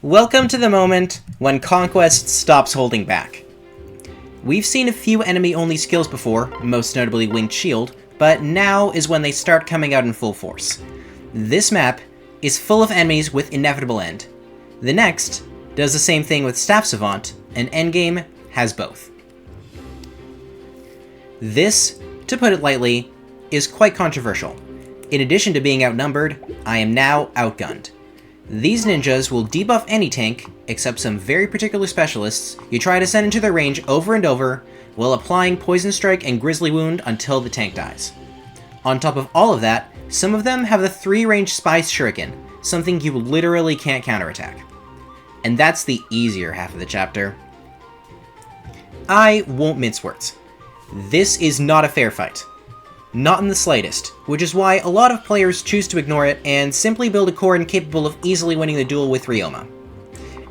Welcome to the moment when Conquest stops holding back. We've seen a few enemy-only skills before, most notably Winged Shield, but now is when they start coming out in full force. This map is full of enemies with Inevitable End. The next does the same thing with Staff Savant, and Endgame has both. This, to put it lightly, is quite controversial. In addition to being outnumbered, I am now outgunned. These ninjas will debuff any tank, except some very particular specialists, you try to send into their range over and over, while applying Poison Strike and Grizzly Wound until the tank dies. On top of all of that, some of them have the 3-range Spy Shuriken, something you literally can't counterattack. And that's the easier half of the chapter. I won't mince words. This is not a fair fight. Not in the slightest, which is why a lot of players choose to ignore it and simply build a core incapable of easily winning the duel with Ryoma.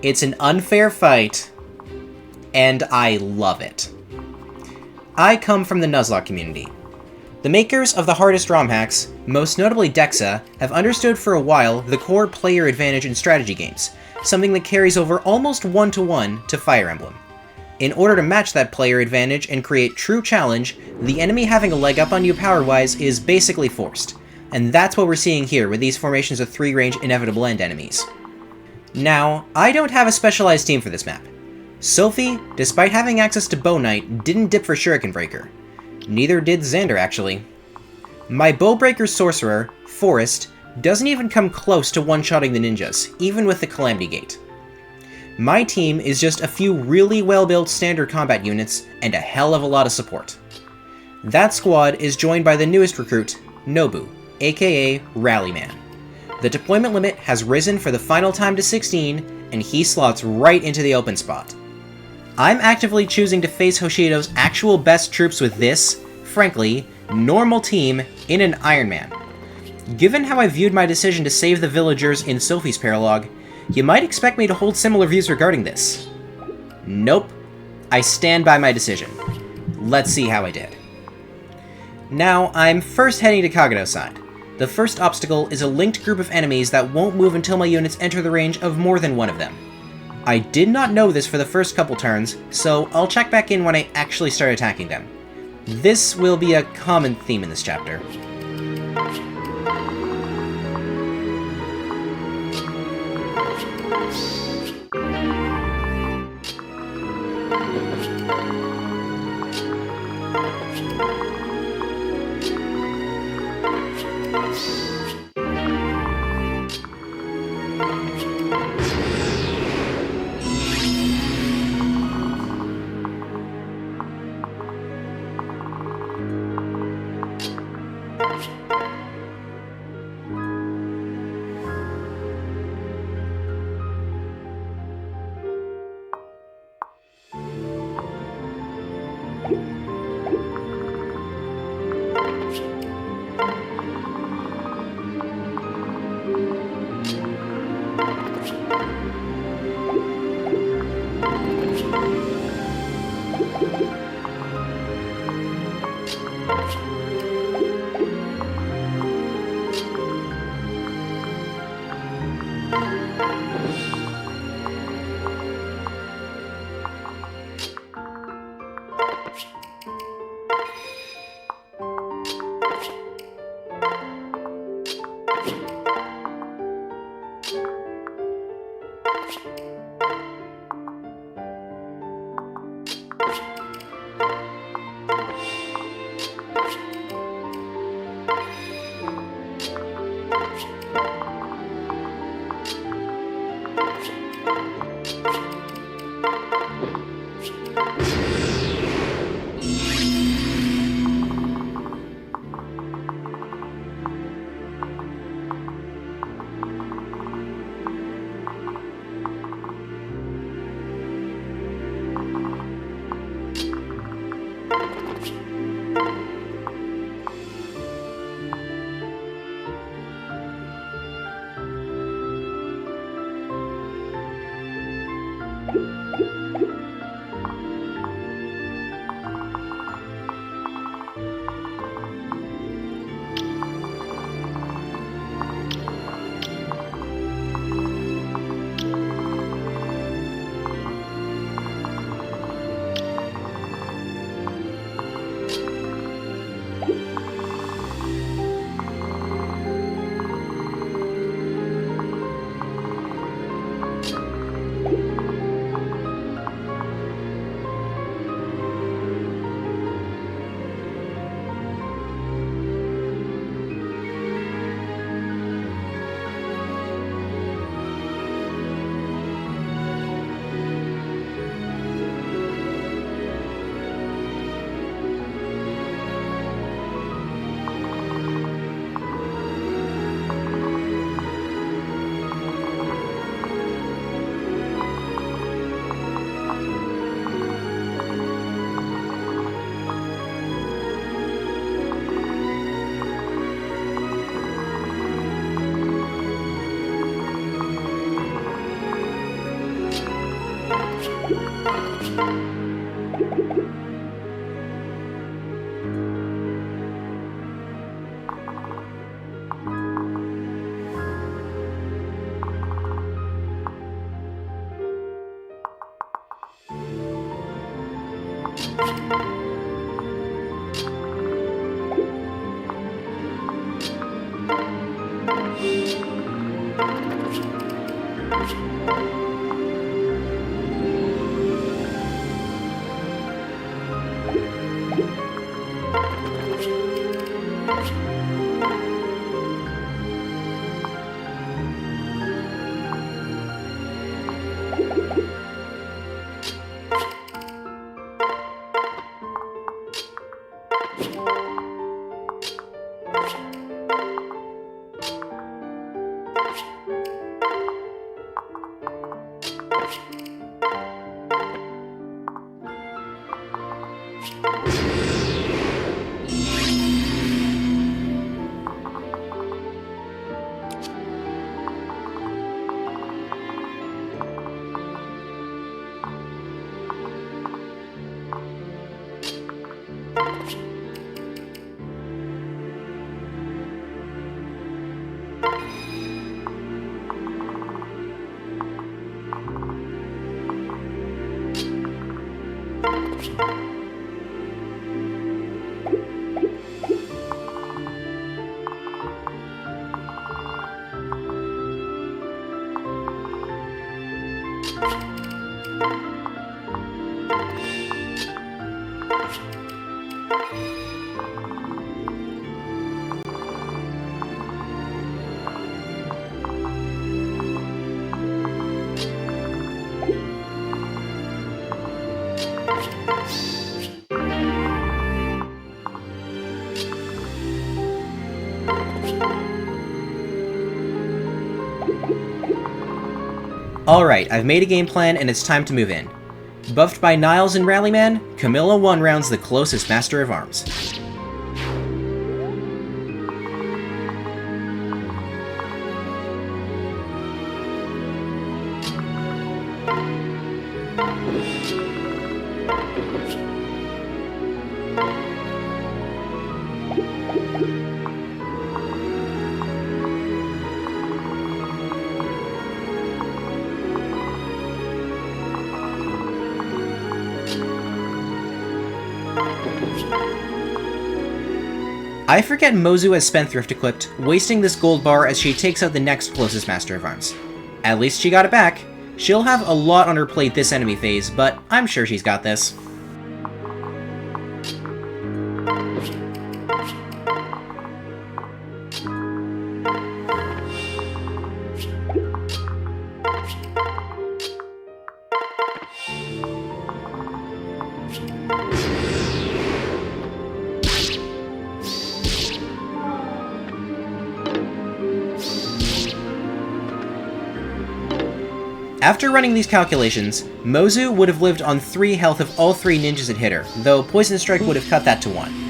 It's an unfair fight, and I love it. I come from the Nuzlocke community. The makers of the hardest ROM hacks, most notably Dexa, have understood for a while the core player advantage in strategy games, something that carries over almost 1-to-1 to Fire Emblem. In order to match that player advantage and create true challenge, the enemy having a leg up on you power-wise is basically forced, and that's what we're seeing here with these formations of 3-range Inevitable End enemies. Now, I don't have a specialized team for this map. Sophie, despite having access to Bow Knight, didn't dip for Shuriken Breaker. Neither did Xander, actually. My Bowbreaker Sorcerer, Forrest, doesn't even come close to one-shotting the ninjas, even with the Calamity Gate. My team is just a few really well-built standard combat units and a hell of a lot of support. That squad is joined by the newest recruit, Nobu, aka Rallyman. The deployment limit has risen for the final time to 16, and he slots right into the open spot. I'm actively choosing to face Hoshido's actual best troops with this, frankly, normal team in an Iron Man. Given how I viewed my decision to save the villagers in Sophie's paralogue, you might expect me to hold similar views regarding this. Nope. I stand by my decision. Let's see how I did. Now, I'm first heading to Kageto's side. The first obstacle is a linked group of enemies that won't move until my units enter the range of more than one of them. I did not know this for the first couple turns, so I'll check back in when I actually start attacking them. This will be a common theme in this chapter. Alright, I've made a game plan and it's time to move in. Buffed by Niles and Rallyman, Camilla one-rounds the closest Master of Arms. I forget Mozu has Spendthrift equipped, wasting this gold bar as she takes out the next closest Master of Arms. At least she got it back. She'll have a lot on her plate this enemy phase, but I'm sure she's got this. After running these calculations, Mozu would have lived on 3 health if all 3 ninjas had hit her, though Poison Strike would have cut that to 1.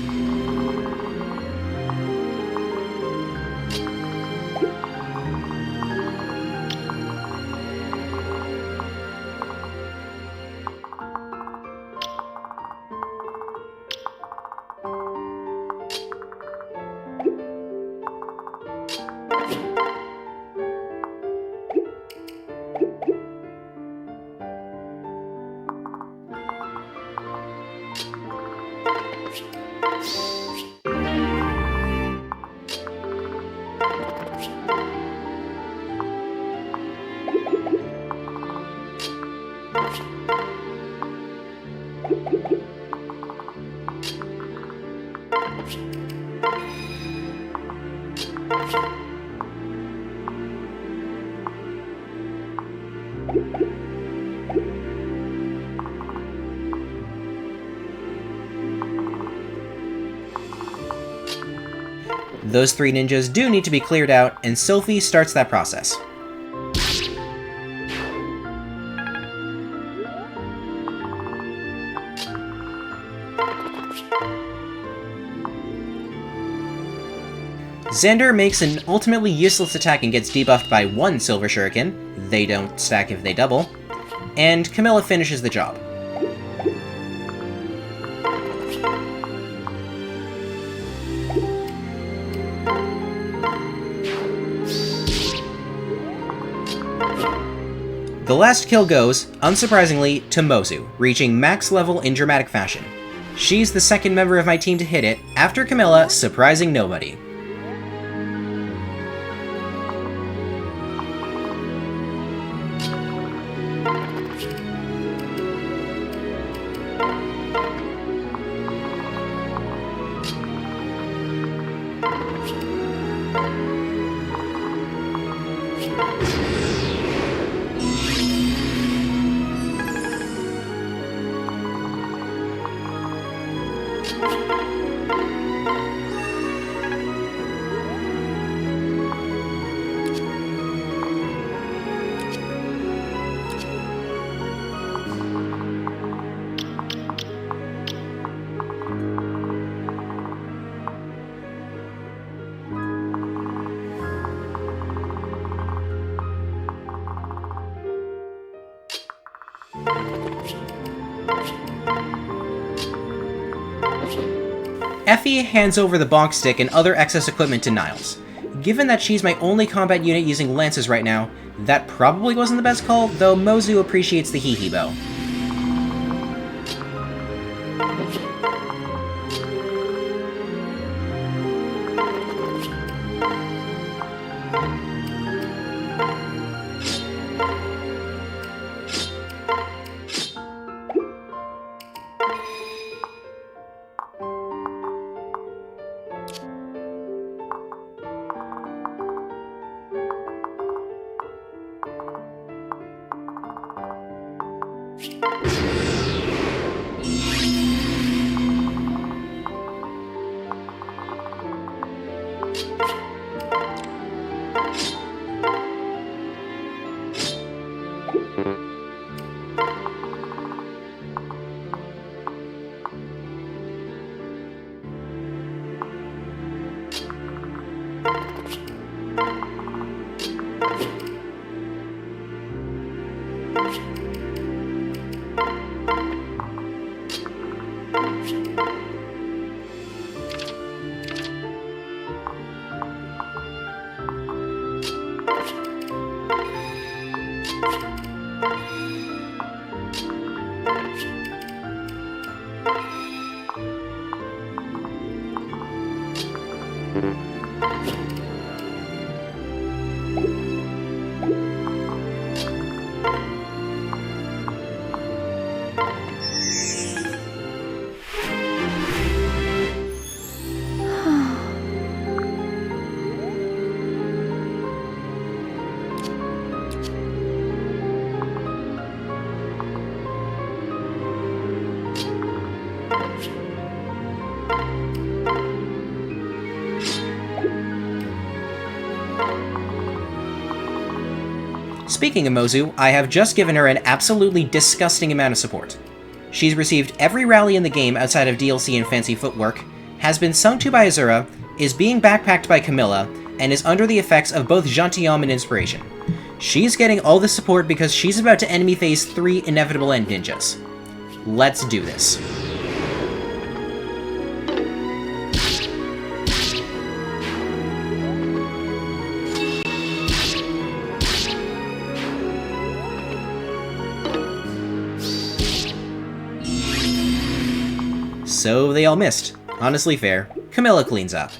Those 3 ninjas do need to be cleared out, and Sophie starts that process. Xander makes an ultimately useless attack and gets debuffed by 1 Silver Shuriken. They don't stack if they double. and Camilla finishes the job. The last kill goes, unsurprisingly, to Mozu, reaching max level in dramatic fashion. She's the second member of my team to hit it, after Camilla surprising nobody. Effie hands over the bonk stick and other excess equipment to Niles. Given that she's my only combat unit using lances right now, that probably wasn't the best call, though Mozu appreciates the hee-hee bow. Speaking of Mozu, I have just given her an absolutely disgusting amount of support. She's received every rally in the game outside of DLC and fancy footwork, has been sung to by Azura, is being backpacked by Camilla, and is under the effects of both Gentilhomme and Inspiration. She's getting all the support because she's about to enemy phase 3 Inevitable End Ninjas. Let's do this. So they all missed. Honestly fair. Camilla cleans up.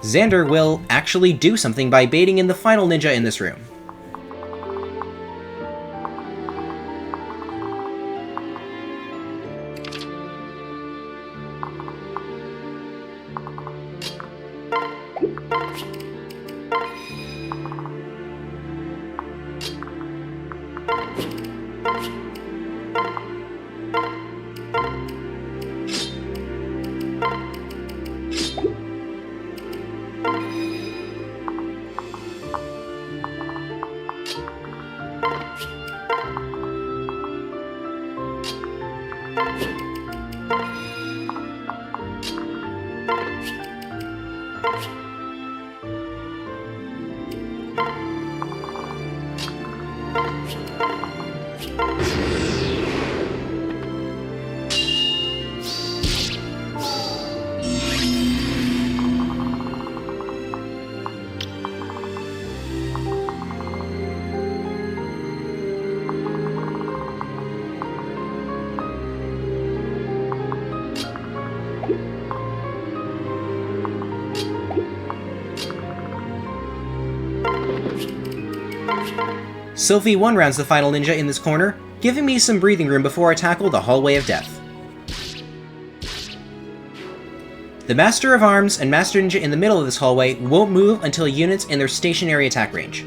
Xander will actually do something by baiting in the final ninja in this room. Sylphie one-rounds the final ninja in this corner, giving me some breathing room before I tackle the Hallway of Death. The Master of Arms and Master Ninja in the middle of this hallway won't move until units in their stationary attack range.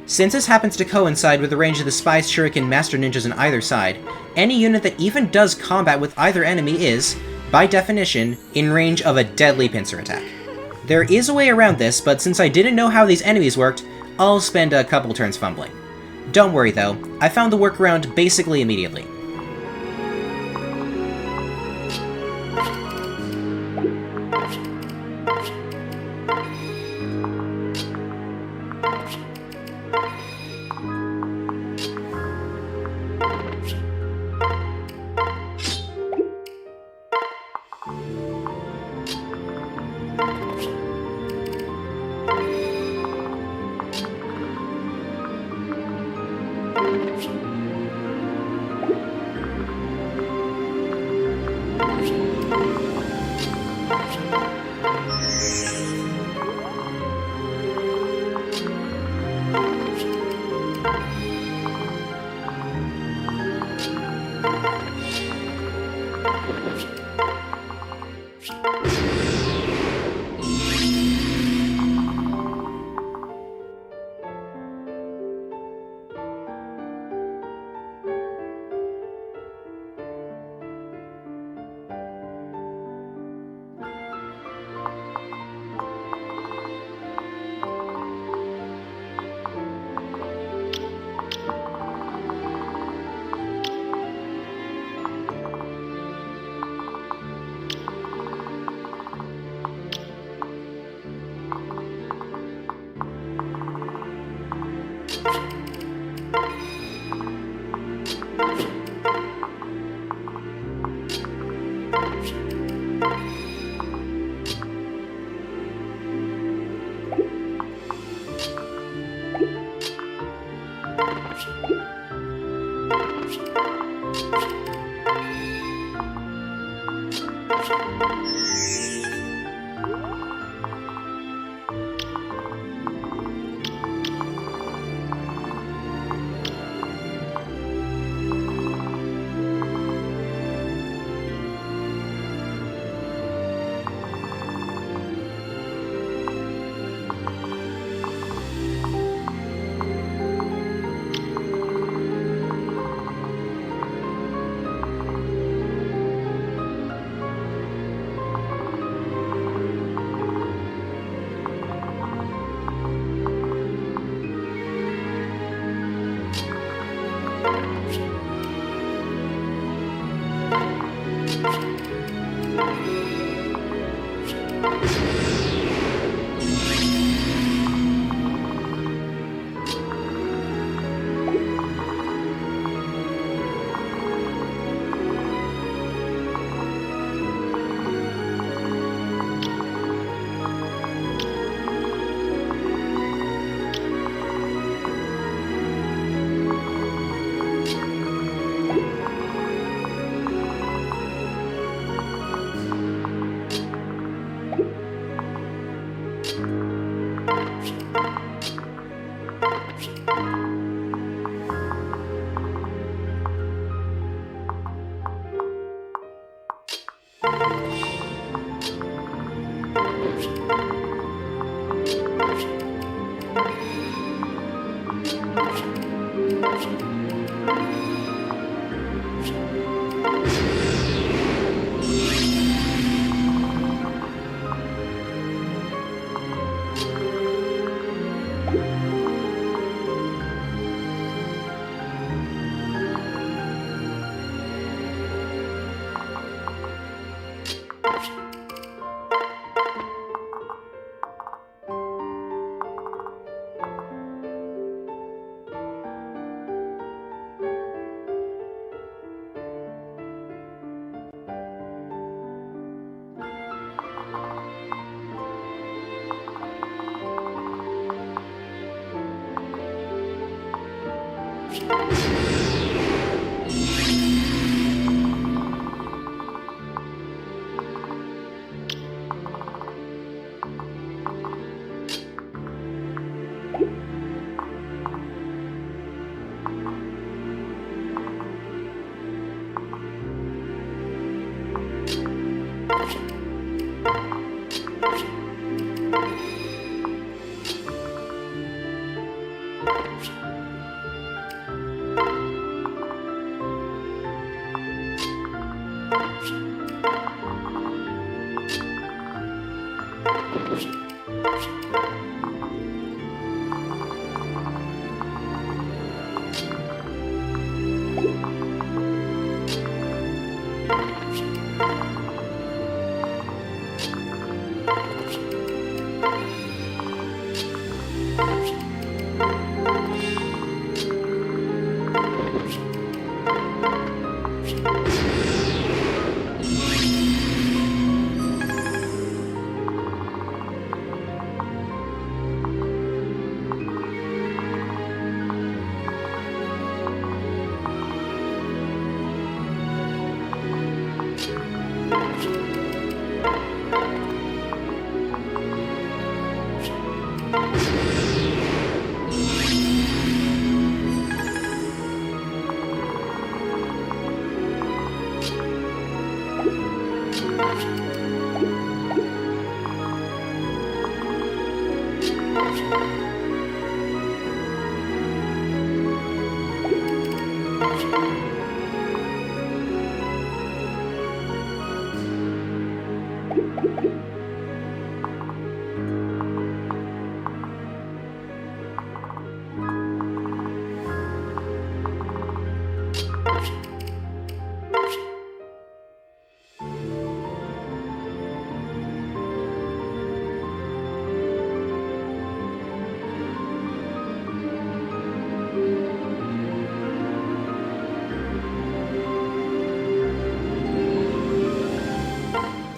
Since this happens to coincide with the range of the Spice, Shuriken, Master Ninjas on either side, any unit that even does combat with either enemy is, by definition, in range of a deadly pincer attack. There is a way around this, but since I didn't know how these enemies worked, I'll spend a couple turns fumbling. Don't worry though, I found the workaround basically immediately.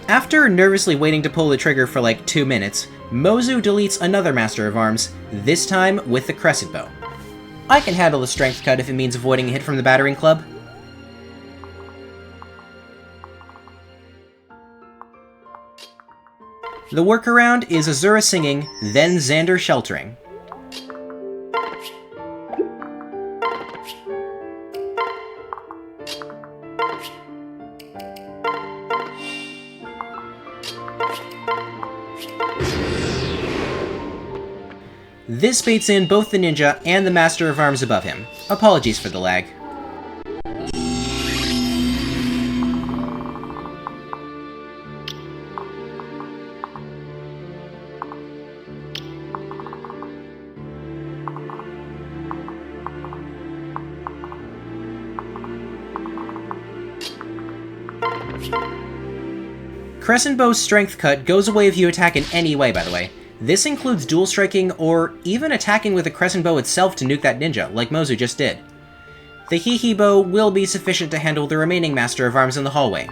After nervously waiting to pull the trigger for like 2 minutes, Mozu deletes another Master of Arms, this time with the Crescent Bow. I can handle the Strength Cut if it means avoiding a hit from the Battering Club. The workaround is Azura singing, then Xander sheltering. This baits in both the ninja and the Master of Arms above him. Apologies for the lag. Crescent Bow's Strength Cut goes away if you attack in any way, by the way. This includes dual striking or even attacking with the Crescent Bow itself to nuke that ninja, like Mozu just did. The Hehe Bow will be sufficient to handle the remaining Master of Arms in the hallway.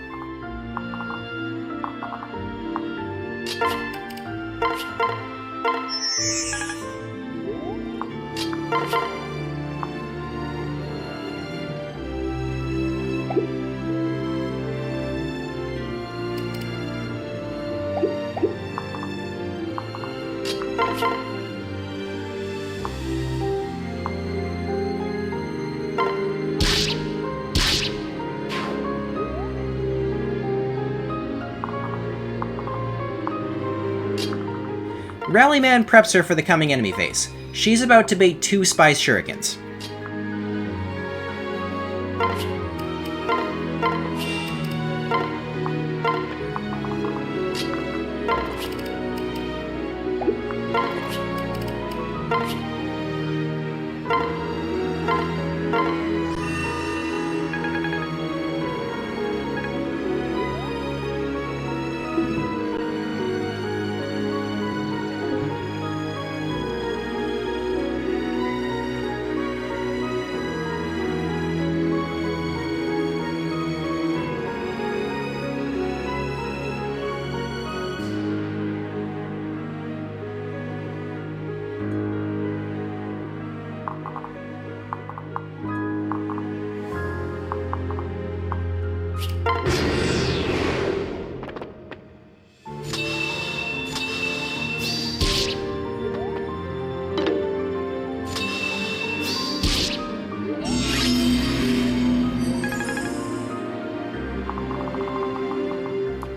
Rallyman preps her for the coming enemy phase. She's about to bait 2 Spice Shurikens.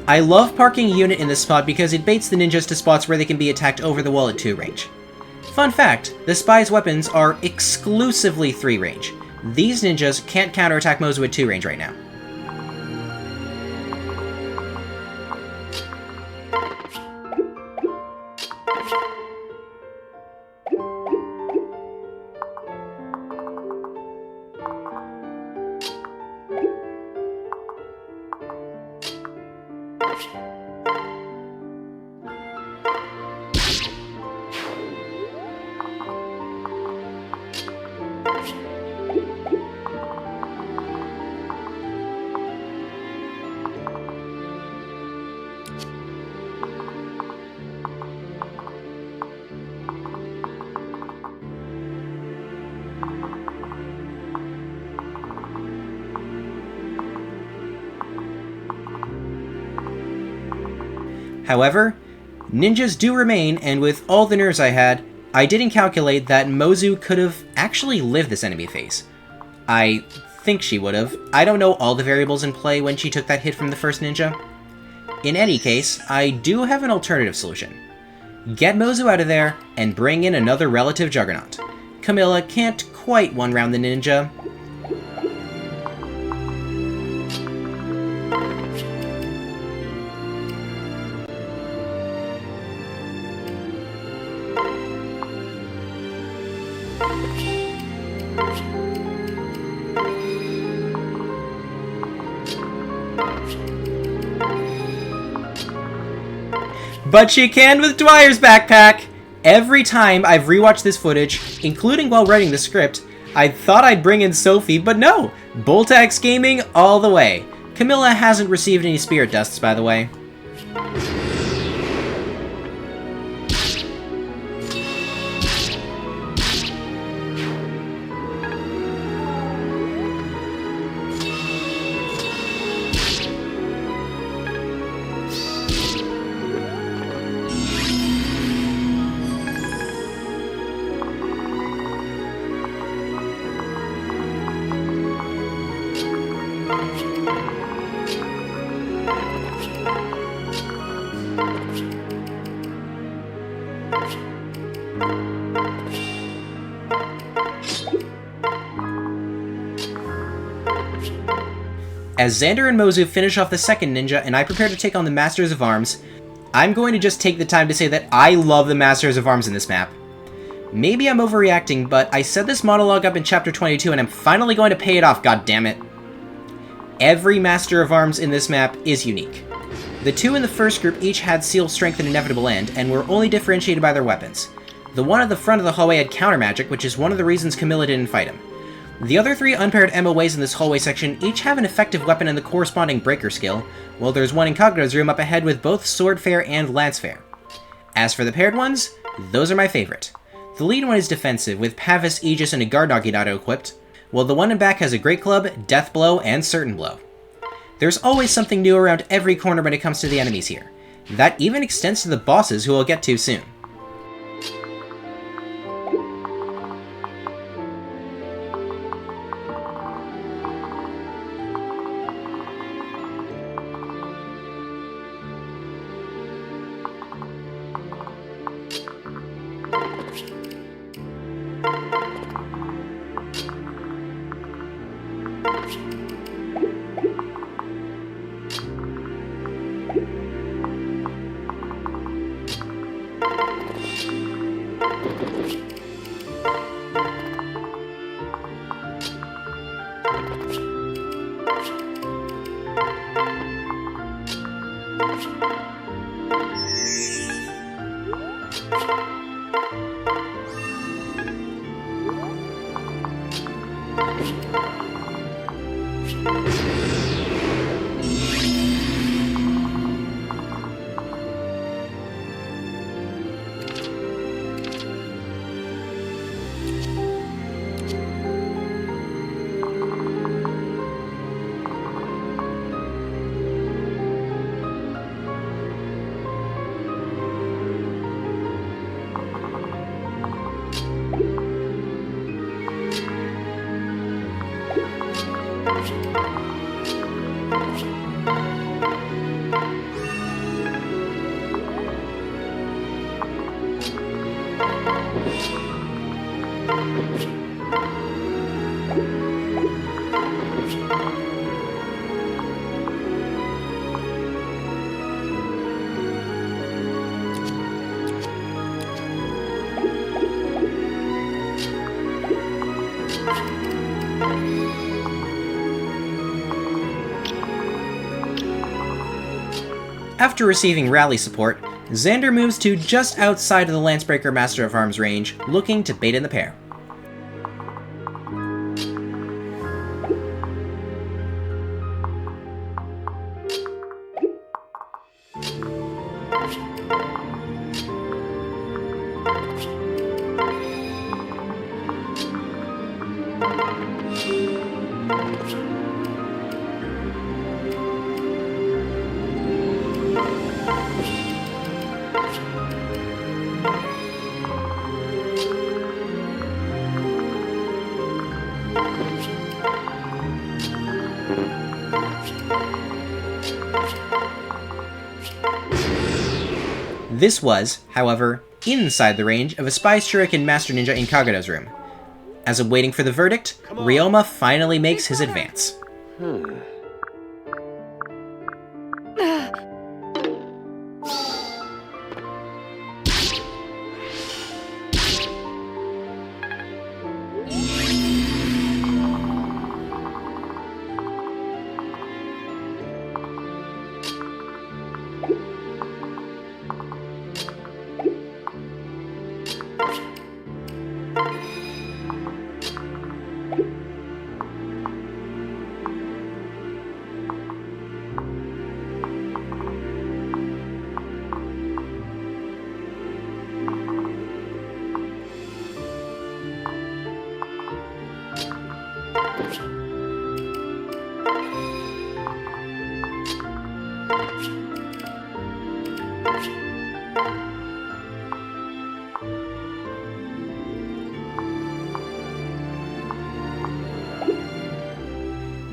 I love parking a unit in this spot because it baits the ninjas to spots where they can be attacked over the wall at 2 range. Fun fact, the spy's weapons are exclusively 3 range. These ninjas can't counterattack Mozu at 2 range right now. However, ninjas do remain, and with all the nerves I had, I didn't calculate that Mozu could have actually lived this enemy phase. I think she would have. I don't know all the variables in play when she took that hit from the first ninja. In any case, I do have an alternative solution. Get Mozu out of there, and bring in another relative juggernaut. Camilla can't quite one-round the ninja. But she can with Dwyer's backpack! Every time I've rewatched this footage, including while writing the script, I thought I'd bring in Sophie, but no! Boltax Gaming all the way. Camilla hasn't received any spirit dusts, by the way. As Xander and Mozu finish off the second ninja and I prepare to take on the Masters of Arms, I'm going to just take the time to say that I love the Masters of Arms in this map. Maybe I'm overreacting, but I set this monologue up in Chapter 22 and I'm finally going to pay it off, goddammit. Every Master of Arms in this map is unique. The 2 in the first group each had Seal Strength and Inevitable End, and were only differentiated by their weapons. The one at the front of the hallway had Counter Magic, which is one of the reasons Camilla didn't fight him. The other 3 unpaired MOAs in this hallway section each have an effective weapon and the corresponding breaker skill, while there's one Incognito's room up ahead with both Sword Fair and Lance Fair. As for the paired ones, those are my favorite. The lead one is defensive, with Pavis, Aegis, and a Guard Dog equipped, while the one in back has a Great Club, Death Blow, and Certain Blow. There's always something new around every corner when it comes to the enemies here. That even extends to the bosses, who we'll get to soon. After receiving rally support, Xander moves to just outside of the Lancebreaker Master of Arms range, looking to bait in the pair. This was, however, inside the range of a Spy Shuriken Master Ninja in Kagura's room. As I'm waiting for the verdict, Ryoma finally makes his advance.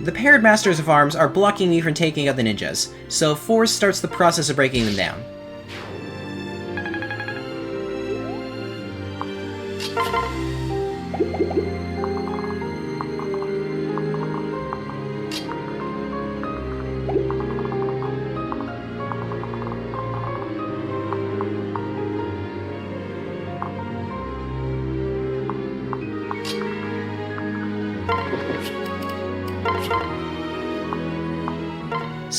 The paired Masters of Arms are blocking me from taking out the ninjas, so Force starts the process of breaking them down.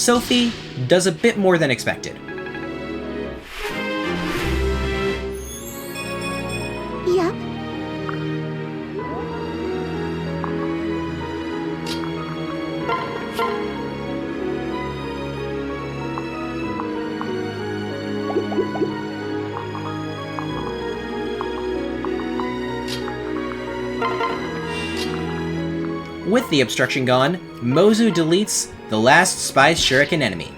Sophie does a bit more than expected. Yep. With the obstruction gone, Mozu deletes the last Spy Shuriken enemy.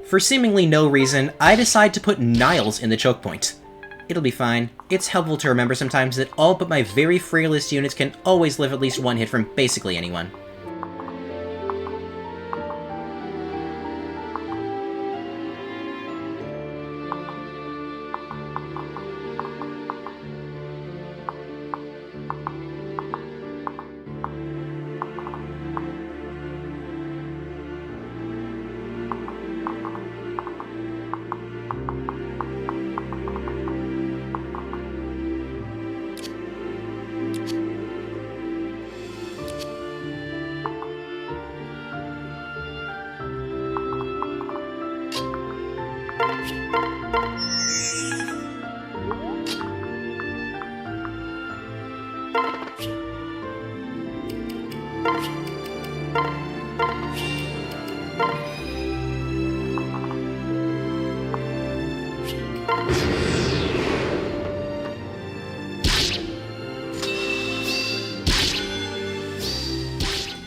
For seemingly no reason, I decide to put Niles in the choke point. It'll be fine. It's helpful to remember sometimes that all but my very frailest units can always live at least one hit from basically anyone.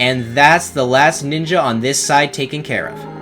And that's the last ninja on this side taken care of.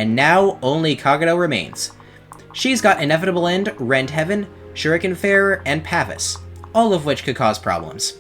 And now only Kagero remains. She's got Inevitable End, Rend Heaven, Shuriken Farer, and Pavis, all of which could cause problems.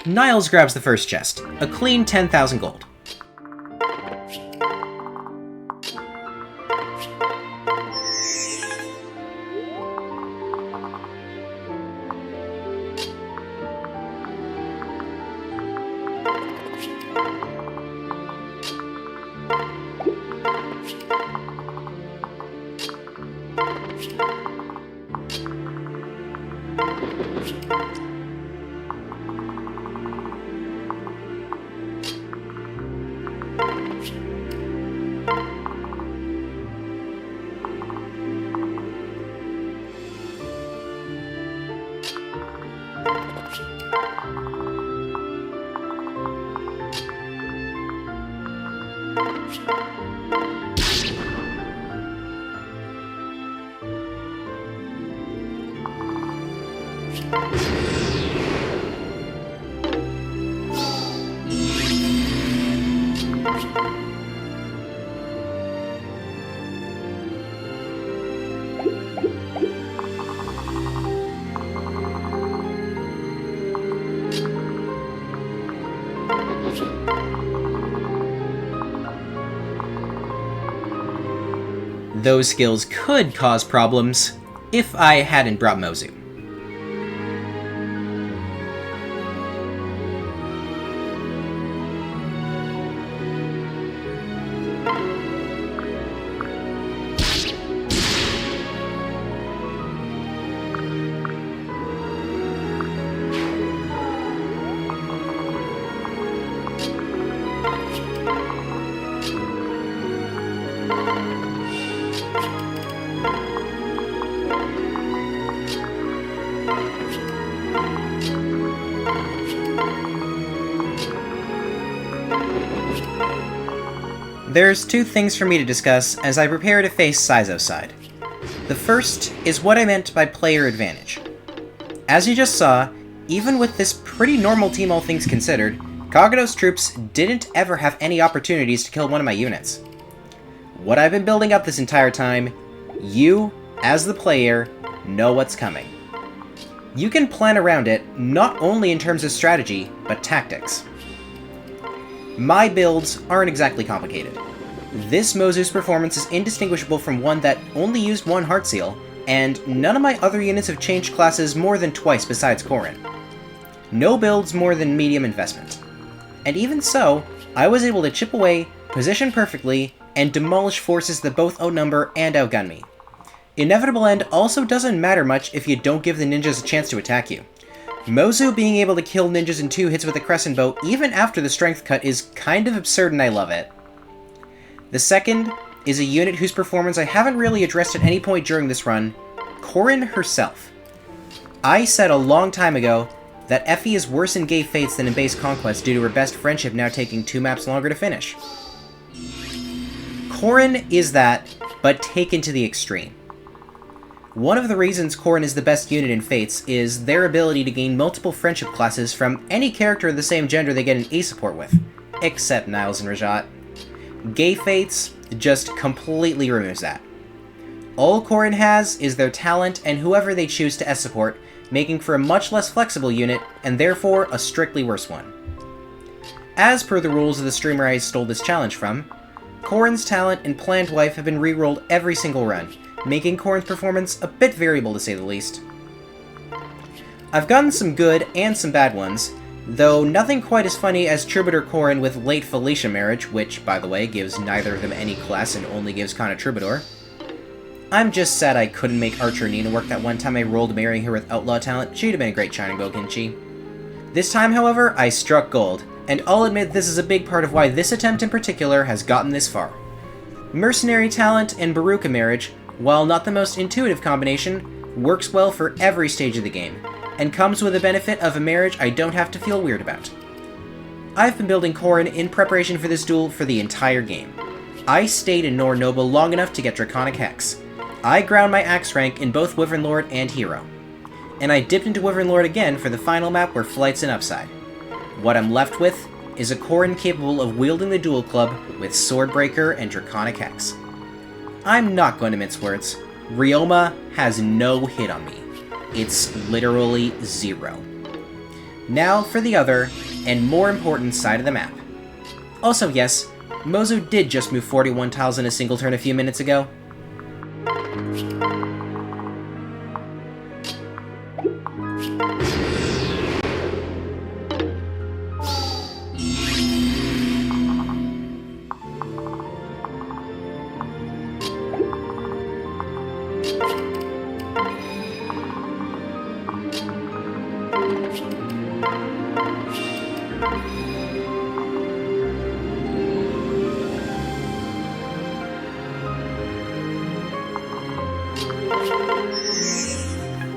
Niles grabs the first chest, a clean 10,000 gold. Those skills could cause problems if I hadn't brought Mozu. There's two things for me to discuss as I prepare to face Saizo's side. The first is what I meant by player advantage. As you just saw, even with this pretty normal team all things considered, Kagedo's troops didn't ever have any opportunities to kill one of my units. What I've been building up this entire time, you, as the player, know what's coming. You can plan around it, not only in terms of strategy, but tactics. My builds aren't exactly complicated. This Mozu's performance is indistinguishable from one that only used one Heart Seal, and none of my other units have changed classes more than twice besides Corrin. No builds more than medium investment. And even so, I was able to chip away, position perfectly, and demolish forces that both outnumber and outgun me. Inevitable End also doesn't matter much if you don't give the ninjas a chance to attack you. Mozu being able to kill ninjas in 2 hits with a Crescent Bow even after the strength cut is kind of absurd and I love it. The second is a unit whose performance I haven't really addressed at any point during this run, Corrin herself. I said a long time ago that Effie is worse in Gay Fates than in Base Conquest due to her best friendship now taking 2 maps longer to finish. Corrin is that, but taken to the extreme. One of the reasons Corrin is the best unit in Fates is their ability to gain multiple friendship classes from any character of the same gender they get an A support with, except Niles and Rajat. Gay Fates just completely removes that. All Corrin has is their talent and whoever they choose to S support, making for a much less flexible unit, and therefore a strictly worse one. As per the rules of the streamer I stole this challenge from, Corrin's talent and planned wife have been rerolled every single run, making Corrin's performance a bit variable to say the least. I've gotten some good and some bad ones, though nothing quite as funny as Troubadour Corrin with late Felicia marriage, which, by the way, gives neither of them any class and only gives Kana Troubadour. I'm just sad I couldn't make Archer Nina work that one time I rolled marrying her with Outlaw talent. She'd have been a great Shining Gokenchi. This time, however, I struck gold, and I'll admit this is a big part of why this attempt in particular has gotten this far. Mercenary talent and Baruka marriage, while not the most intuitive combination, works well for every stage of the game, and comes with the benefit of a marriage I don't have to feel weird about. I've been building Corrin in preparation for this duel for the entire game. I stayed in Nor Noble long enough to get Draconic Hex. I ground my axe rank in both Wyvern Lord and Hero. And I dipped into Wyvern Lord again for the final map where Flight's an upside. What I'm left with is a Corrin capable of wielding the Duel Club with Swordbreaker and Draconic Hex. I'm not going to mince words. Ryoma has no hit on me. It's literally 0. Now for the other, and more important side of the map. Also yes, Mozu did just move 41 tiles in a single turn a few minutes ago.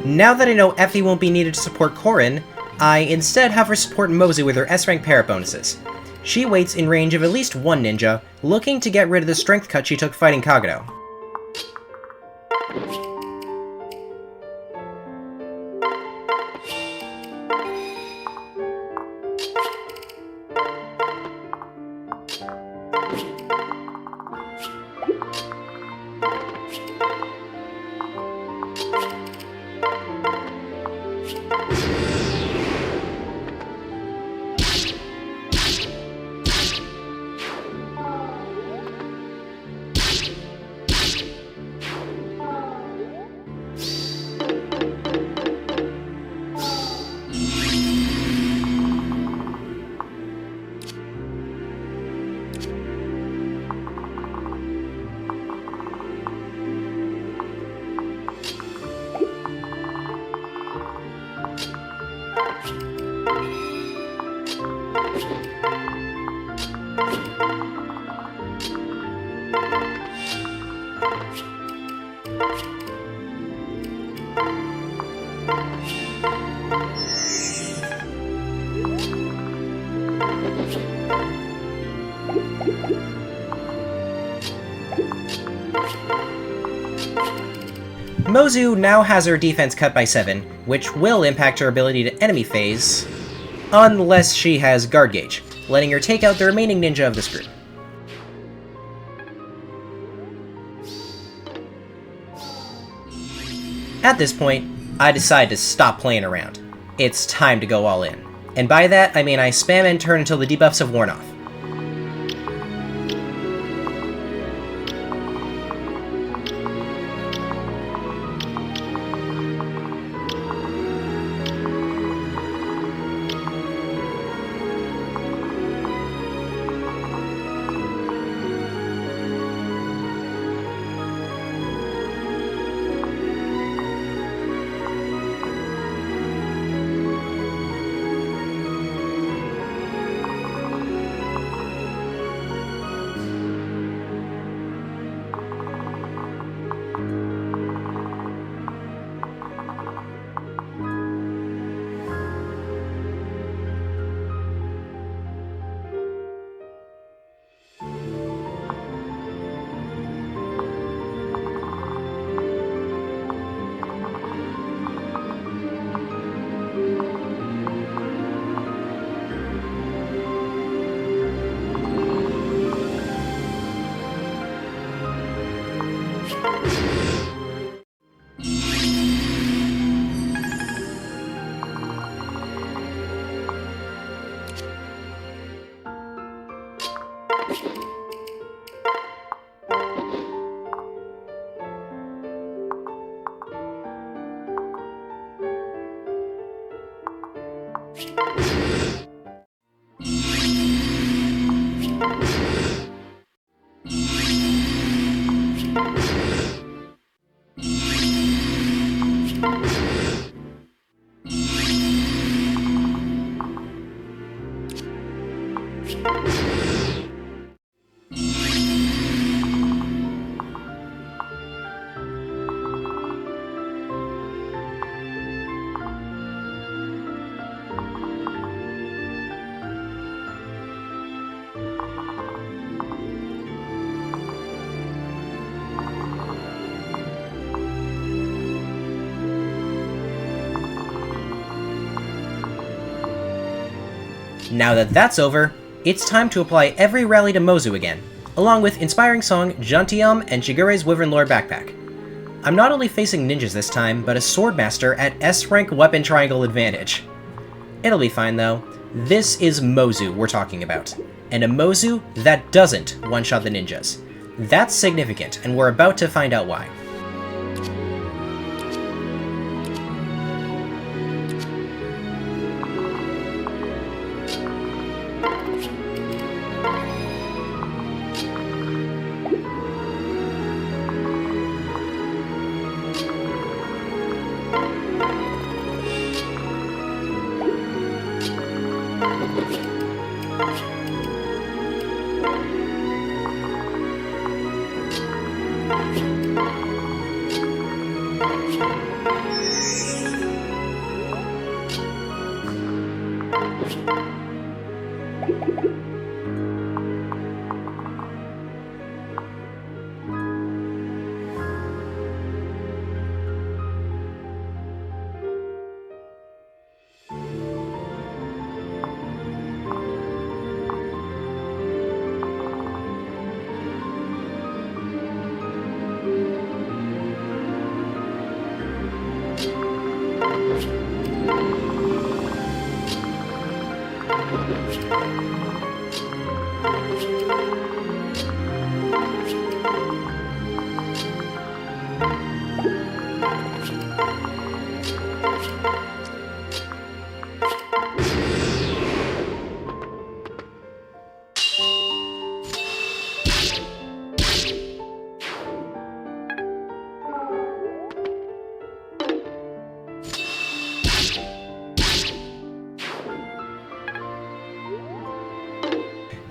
Now that I know Effie won't be needed to support Corrin, I instead have her support Mozu with her S-rank parrot bonuses. She waits in range of at least one ninja, looking to get rid of the strength cut she took fighting Kagedo. Mozu now has her defense cut by 7, which will impact her ability to enemy phase, unless she has Guard Gauge, letting her take out the remaining ninja of this group. At this point, I decide to stop playing around. It's time to go all in. And by that, I mean I spam and turn until the debuffs have worn off. Now that that's over, it's time to apply every rally to Mozu again, along with Inspiring Song, Gentium, and Shigure's Wyvern Lore Backpack. I'm not only facing ninjas this time, but a Swordmaster at S-rank weapon triangle advantage. It'll be fine though. This is Mozu we're talking about, and a Mozu that doesn't one-shot the ninjas. That's significant, and we're about to find out why.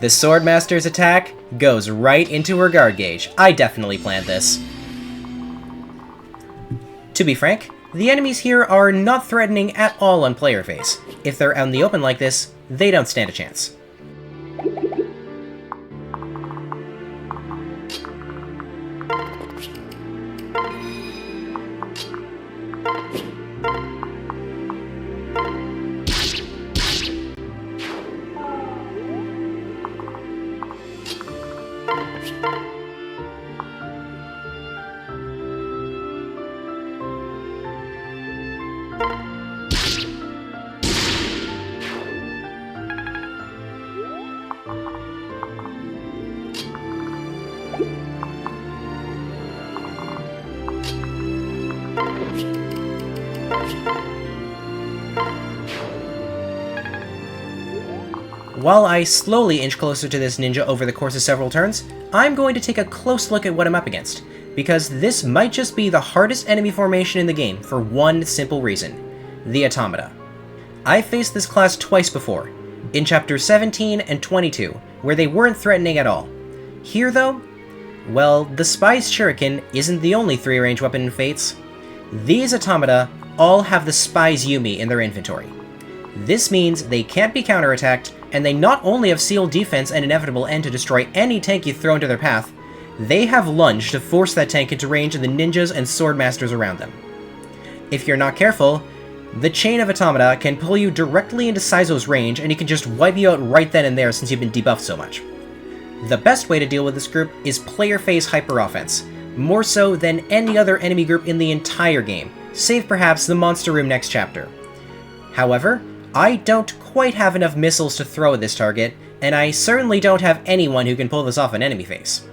The Swordmaster's attack goes right into her guard gauge. I definitely planned this. To be frank, the enemies here are not threatening at all on player phase. If they're out in the open like this, they don't stand a chance. While I slowly inch closer to this ninja over the course of several turns, I'm going to take a close look at what I'm up against, because this might just be the hardest enemy formation in the game for one simple reason: the Automata. I've faced this class twice before, in Chapter 17 and 22, where they weren't threatening at all. Here though, well, the Spy's Shuriken isn't the only 3-range weapon in Fates. These Automata all have the Spy's Yumi in their inventory. This means they can't be counterattacked, and they not only have sealed defense and inevitable end to destroy any tank you throw into their path, they have lunge to force that tank into range of the ninjas and swordmasters around them. If you're not careful, the chain of Automata can pull you directly into Saizo's range, and he can just wipe you out right then and there since you've been debuffed so much. The best way to deal with this group is player phase hyper offense, more so than any other enemy group in the entire game, save perhaps the Monster Room next chapter. However, I don't quite have enough missiles to throw at this target, and I certainly don't have anyone who can pull this off in enemy phase.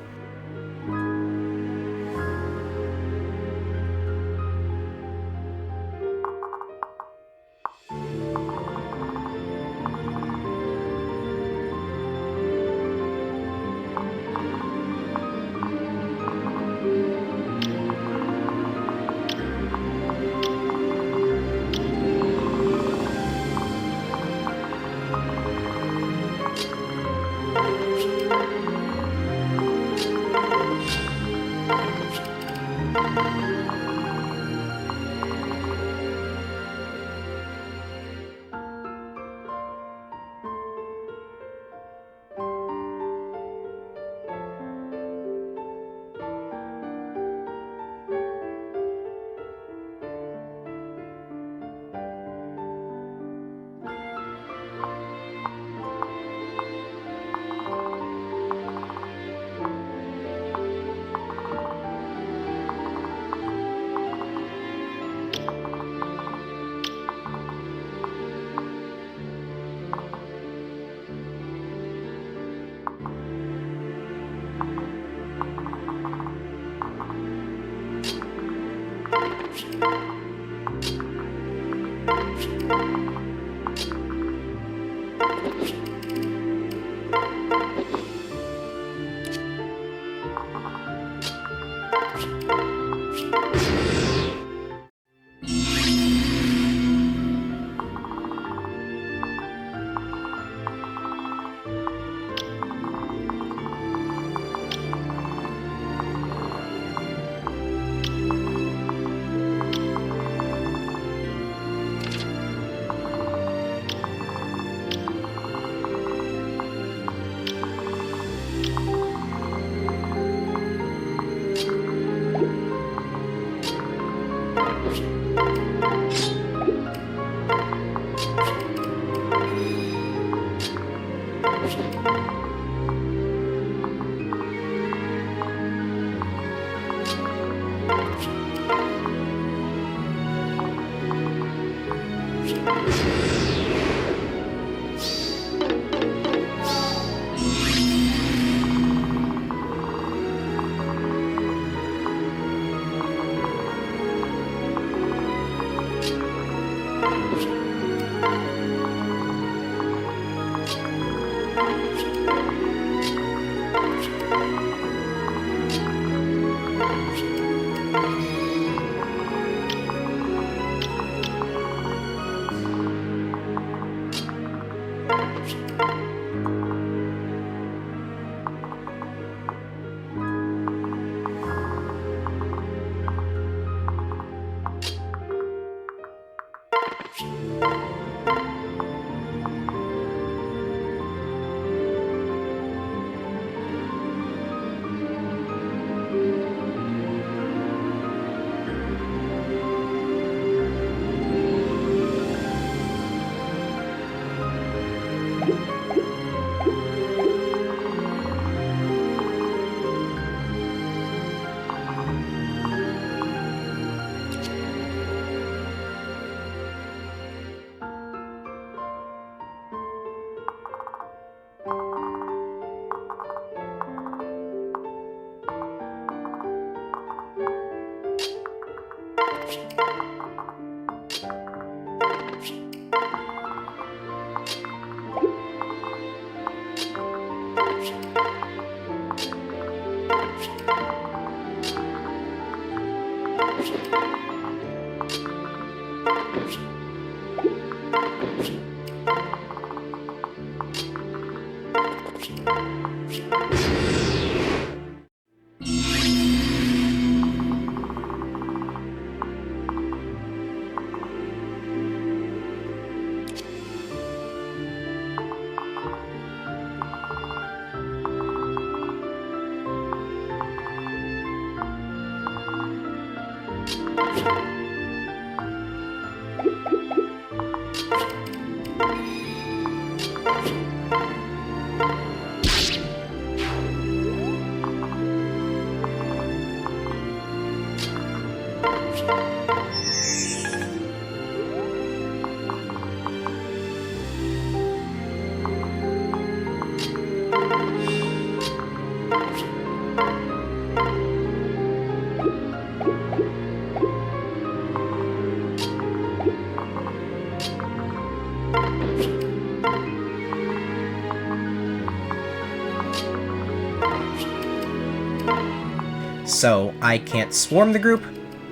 So I can't swarm the group,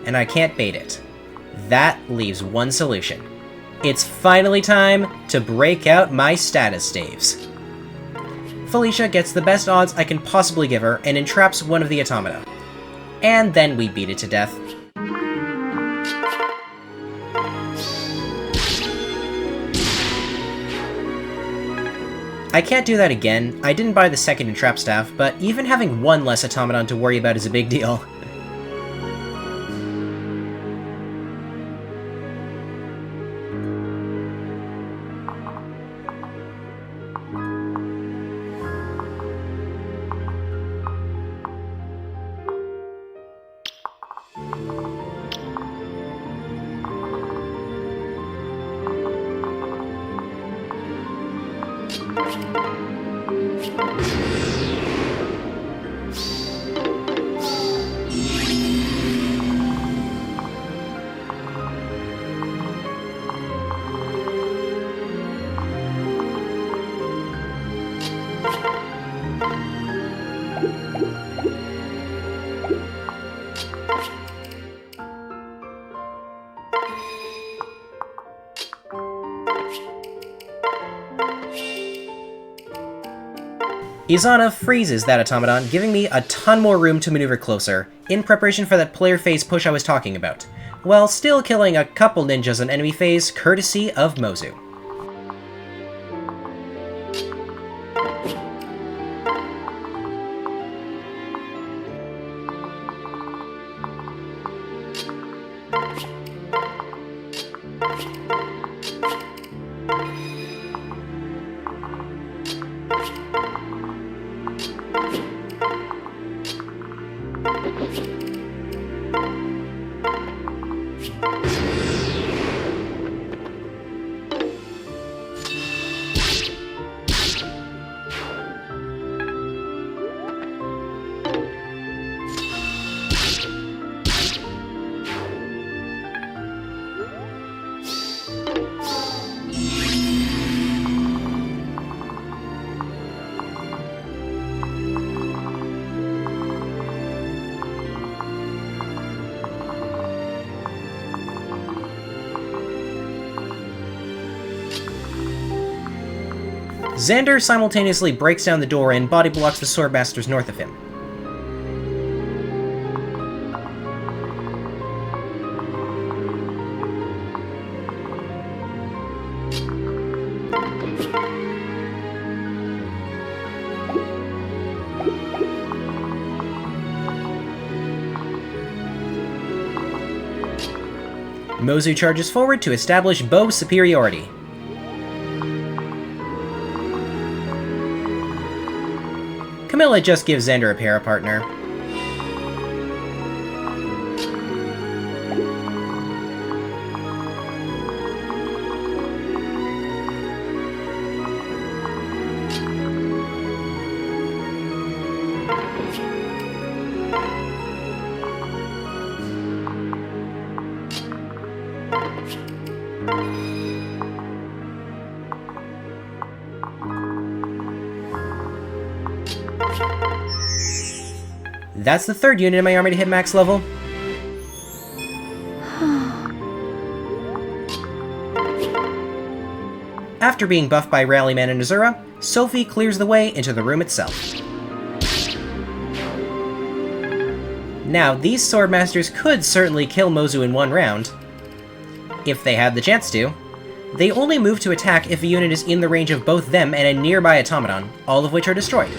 and I can't bait it. That leaves one solution. It's finally time to break out my status staves. Felicia gets the best odds I can possibly give her and entraps one of the automata. And then we beat it to death. I can't do that again. I didn't buy the second entrap staff, but even having one less automaton to worry about is a big deal. Izana freezes that automaton, giving me a ton more room to maneuver closer, in preparation for that player phase push I was talking about, while still killing a couple ninjas on enemy phase courtesy of Mozu. Xander simultaneously breaks down the door and body blocks the Swordmasters north of him. Mozu charges forward to establish bow superiority. Camilla just gives Xander a para-partner. That's the third unit in my army to hit max level. After being buffed by Rallyman and Azura, Sophie clears the way into the room itself. Now, these Swordmasters could certainly kill Mozu in one round, if they had the chance to. They only move to attack if a unit is in the range of both them and a nearby automaton, all of which are destroyed.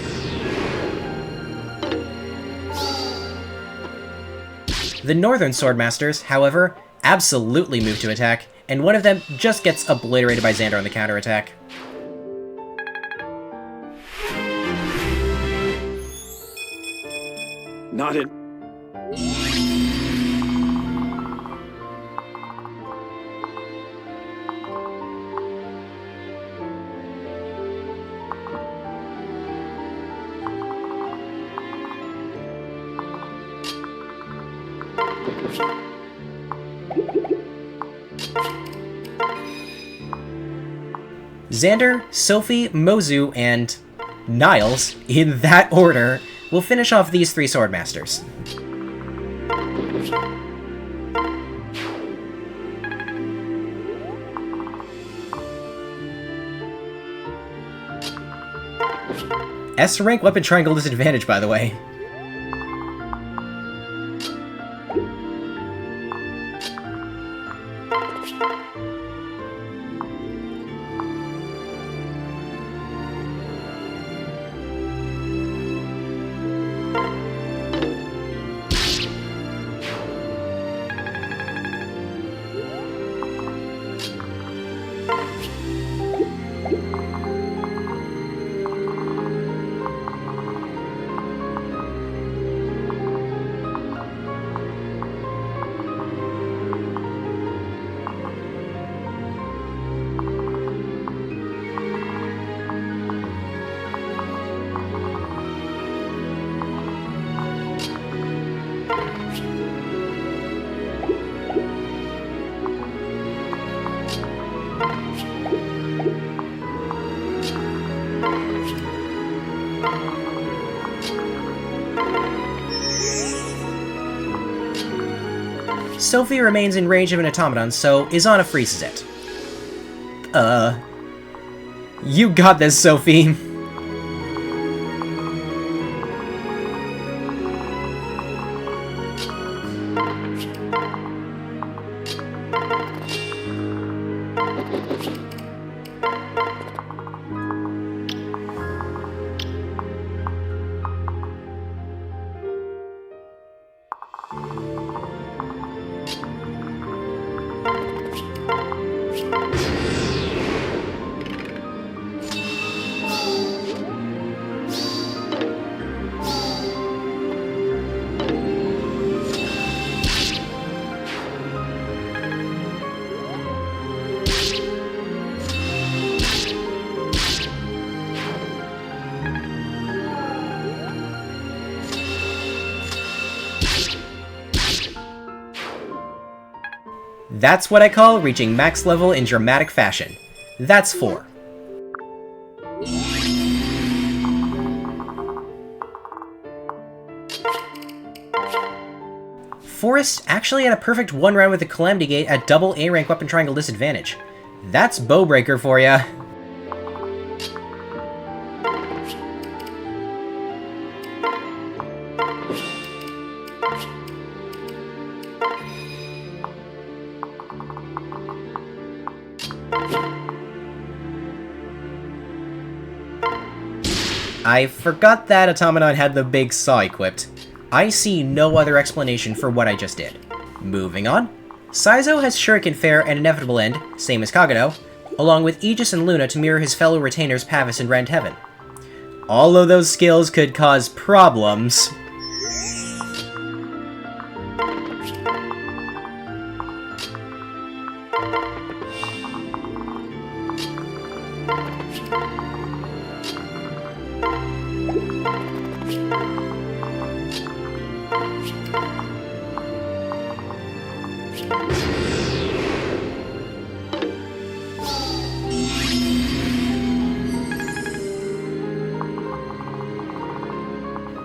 The Northern Swordmasters, however, absolutely move to attack, and one of them just gets obliterated by Xander on the counterattack. Not it. Xander, Sophie, Mozu, and Niles, in that order, will finish off these three Swordmasters. S rank weapon triangle disadvantage, by the way. Sophie remains in range of an automaton, so Izana freezes it. You got this, Sophie. That's what I call reaching max level in dramatic fashion. That's 4. Forrest actually had a perfect one round with the Calamity Gate at double A rank weapon triangle disadvantage. That's Bowbreaker for ya. I forgot that Automaton had the big saw equipped. I see no other explanation for what I just did. Moving on. Saizo has Shuriken Fair and Inevitable End, same as Kagero, along with Aegis and Luna to mirror his fellow retainers Pavis and Rend Heaven. All of those skills could cause problems.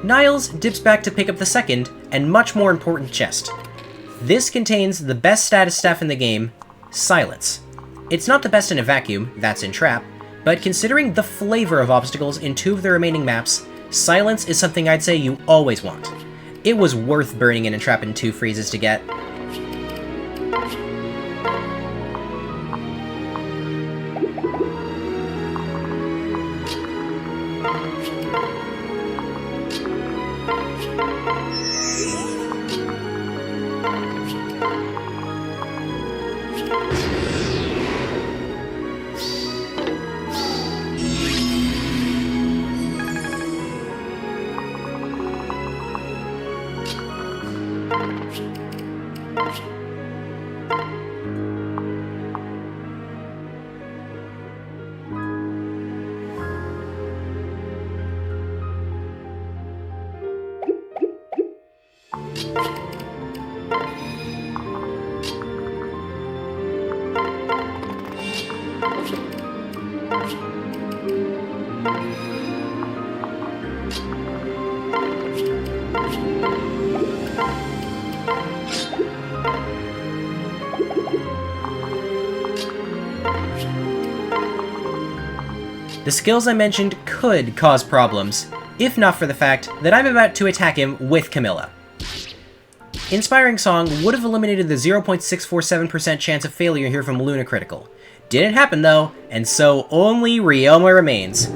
Niles dips back to pick up the second, and much more important chest. This contains the best status staff in the game, Silence. It's not the best in a vacuum, that's in Trap, but considering the flavor of obstacles in 2 of the remaining maps, Silence is something I'd say you always want. It was worth burning in a Trap and 2 freezes to get. The skills I mentioned could cause problems, if not for the fact that I'm about to attack him with Camilla. Inspiring Song would have eliminated the 0.647% chance of failure here from Luna Critical. Didn't happen though, and so only Ryoma remains.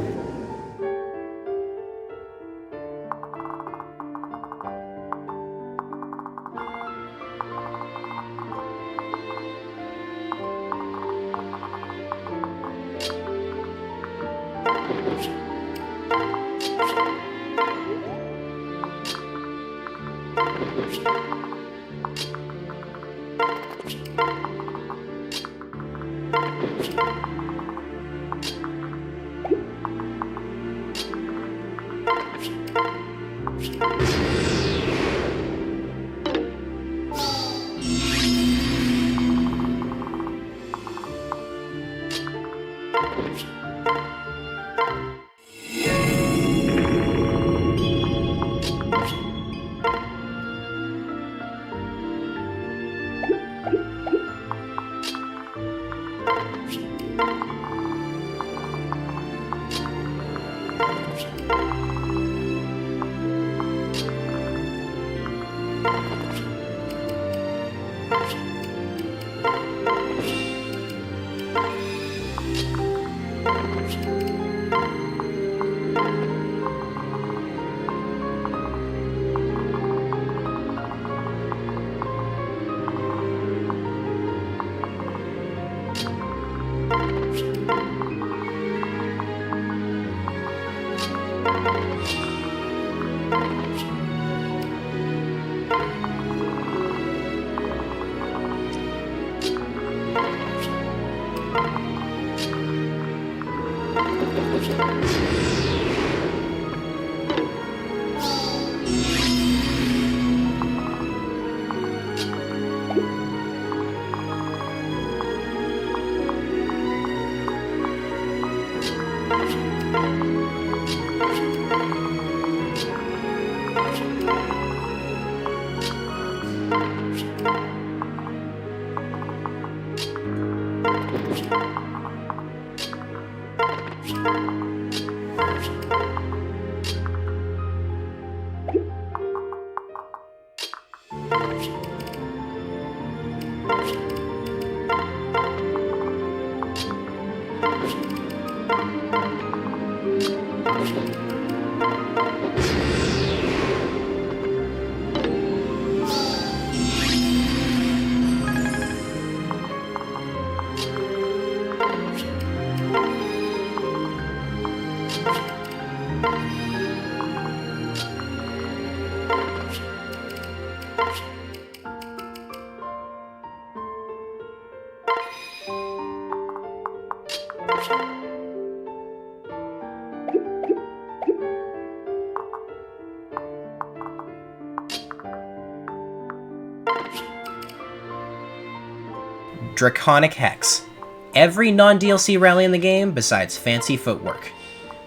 Draconic Hex. Every non-DLC rally in the game besides Fancy Footwork.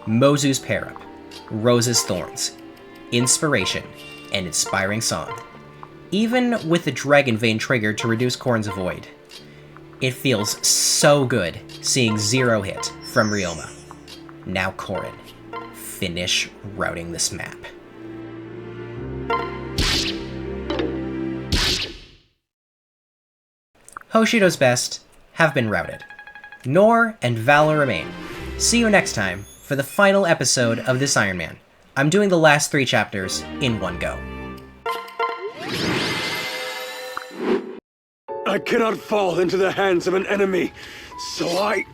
Mozu's Pair-Up. Rose's Thorns. inspiration, and inspiring song. Even with the Dragon Vein triggered to reduce Corrin's Avoid, it feels so good seeing 0 hit from Ryoma. Now Corrin, finish routing this map. Hoshido's best have been routed. Nor and Valor remain. See you next time for the final episode of this Iron Man. I'm doing the last 3 chapters in one go. I cannot fall into the hands of an enemy, so I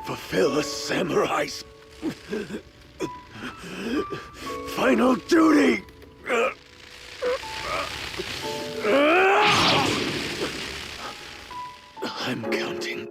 fulfill a samurai's final duty. I'm counting